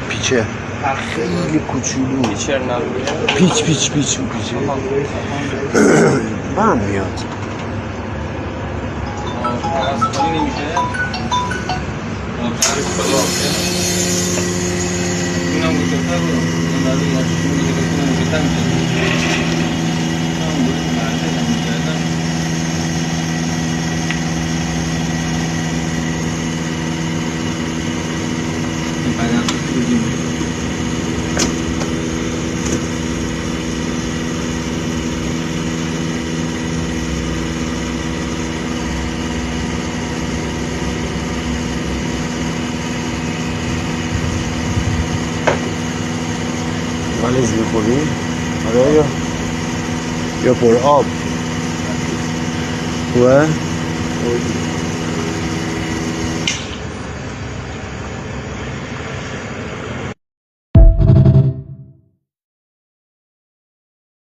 پیچه خیلی کوچولو پیچ پیچه بم میاد مالش میخوری؟ آره یا پر آب خوبه؟